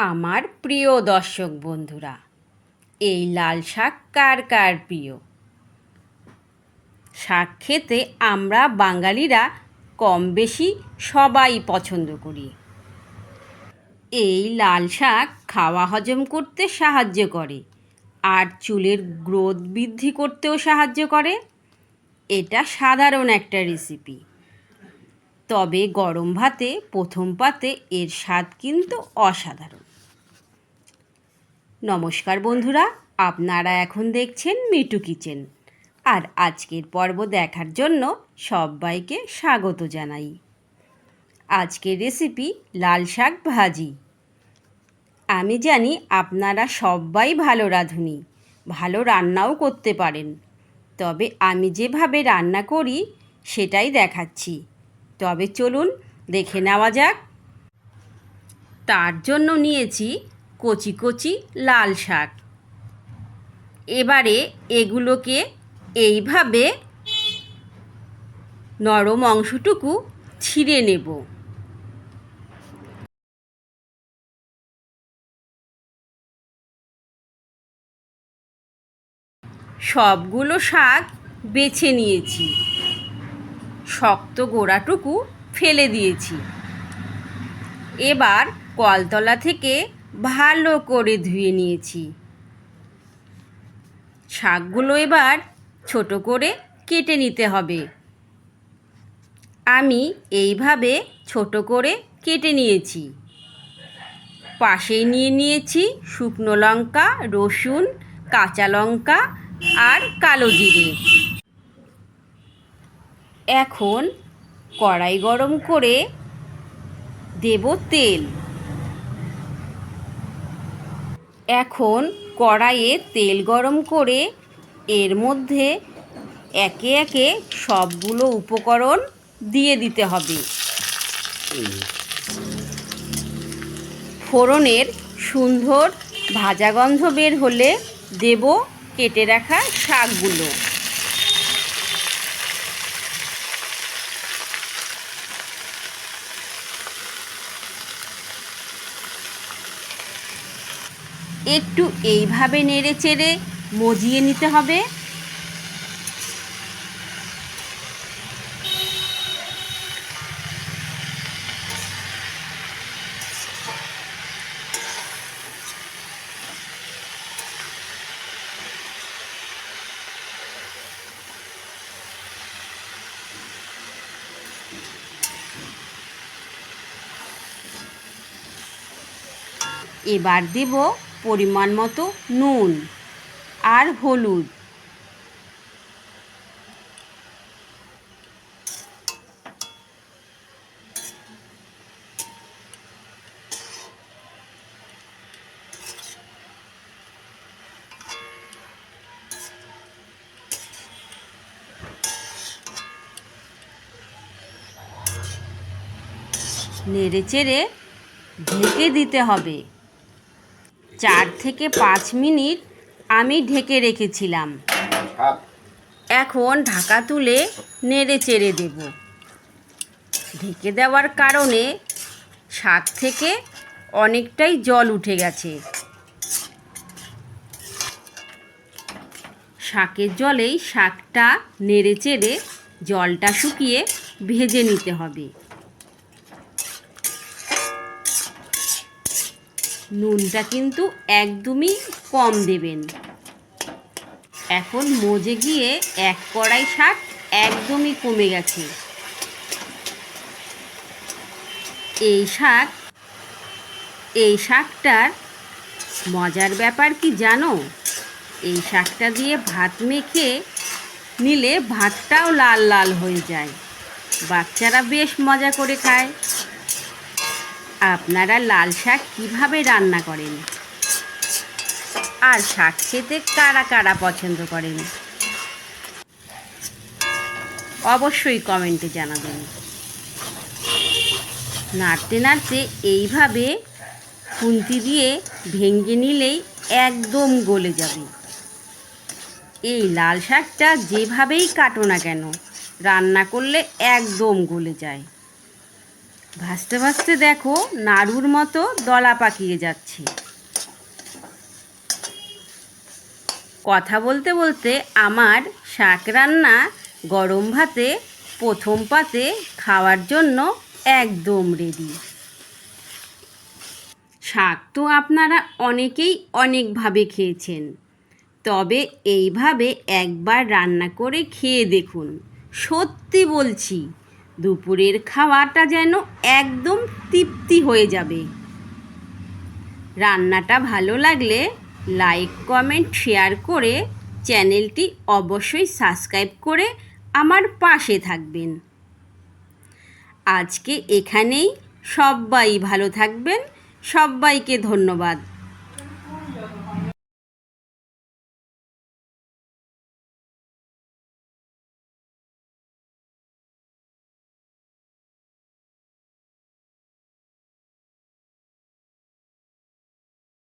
আমার প্রিয় দর্শক বন্ধুরা, এই লাল শাক কার কার প্রিয়? শাক খেতে আমরা বাঙালিরা কম বেশি সবাই পছন্দ করি। এই লাল শাক খাওয়া হজম করতে সাহায্য করে আর চুলের গ্রোথ বৃদ্ধি করতেও সাহায্য করে। এটা সাধারণ একটা রেসিপি, তবে গরম ভাতে প্রথম পাতে এর স্বাদ কিন্তু অসাধারণ। নমস্কার বন্ধুরা, আপনারা এখন দেখছেন মিটু কিচেন, আর আজকের পর্ব দেখার জন্য সবাইকে স্বাগত জানাই। আজকের রেসিপি লাল শাক ভাজি। আমি জানি আপনারা সবাই ভালো রাঁধুনি, ভালো রান্নাও করতে পারেন, তবে আমি যেভাবে রান্না করি সেটাই দেখাচ্ছি। তবে চলুন দেখে নেওয়া যাক। তার জন্য নিয়েছি কচি কচি লাল শাক। এবারে এগুলোকে এইভাবে নরম অংশটুকু ছিঁড়ে নেব। সবগুলো শাক বেছে নিয়েছি, শক্ত গোড়াটুকু ফেলে দিয়েছি। এবার কলতলা থেকে ভালো করে ধুয়ে নিয়েছি। শাকগুলো এবার ছোট করে কেটে নিতে হবে। আমি এইভাবে ছোট করে কেটে নিয়েছি। পাশেই নিয়ে নিয়েছি শুকনো লঙ্কা, রসুন, কাঁচা লঙ্কা আর কালো জিরে। এখন কড়াই গরম করে দেব তেল। এখন কড়াইয়ে তেল গরম করে এর মধ্যে একে একে সবগুলো উপকরণ দিয়ে দিতে হবে। ফোড়নের সুন্দর ভাজা গন্ধ বের হলে দেব কেটে রাখা শাকগুলো। একটু এইভাবে নেড়ে চেড়ে মজিয়ে নিতে হবে। এবার দেব পরিমাণ মতো নুন আর হলুদ। নেড়ে চেড়ে ঢেকে দিতে হবে। 4 থেকে 5 মিনিট আমি ঢেকে রেখেছিলাম। এখন ঢাকা তুলে নেড়ে চেড়ে দেব। ঢেকে দেওয়ার কারণে শাক থেকে অনেকটাই জল উঠে গেছে। শাকের জলেই শাকটা নেড়ে চেড়ে জলটা শুকিয়ে ভেজে নিতে হবে। নুনটা কিন্তু একদমই কম দেবেন। এখন মজে গিয়ে এক কড়াই শাক একদমই কমে গেছে। এই শাকটার মজার ব্যাপার কি জানো? এই শাকটা দিয়ে ভাত মেখে নিলে ভাতটাও লাল লাল হয়ে যায়। বাচ্চারা বেশ মজা করে খায়। আপনারা লাল শাক কীভাবে রান্না করেন? আর শাক খেতে কারা কারা পছন্দ করেন? অবশ্যই কমেন্টে জানাবেন। নাড়তে নাড়তে এইভাবে খুন্তি দিয়ে ভেঙে নিলেই একদম গলে যাবে। এই লাল শাকটা যেভাবেই কাটো না কেন রান্না করলে একদম গলে যায়। ভাজতে ভাজতে দেখো নাড়ুর মতো দলা পাকিয়ে যাচ্ছে। কথা বলতে বলতে আমার শাক রান্না গরম ভাতে প্রথম পাতে খাওয়ার জন্য একদম রেডি। শাক তো আপনারা অনেকেই অনেকভাবে খেয়েছেন, তবে এইভাবে একবার রান্না করে খেয়ে দেখুন। সত্যি বলছি, দুপুরের খাওয়াটা যেন একদম তৃপ্তি হয়ে যাবে। রান্নাটা ভালো লাগলে লাইক, কমেন্ট, শেয়ার করে চ্যানেলটি অবশ্যই সাবস্ক্রাইব করে আমার পাশে থাকবেন। আজকে এখানেই, সবাই ভালো থাকবেন। সবাইকে ধন্যবাদ।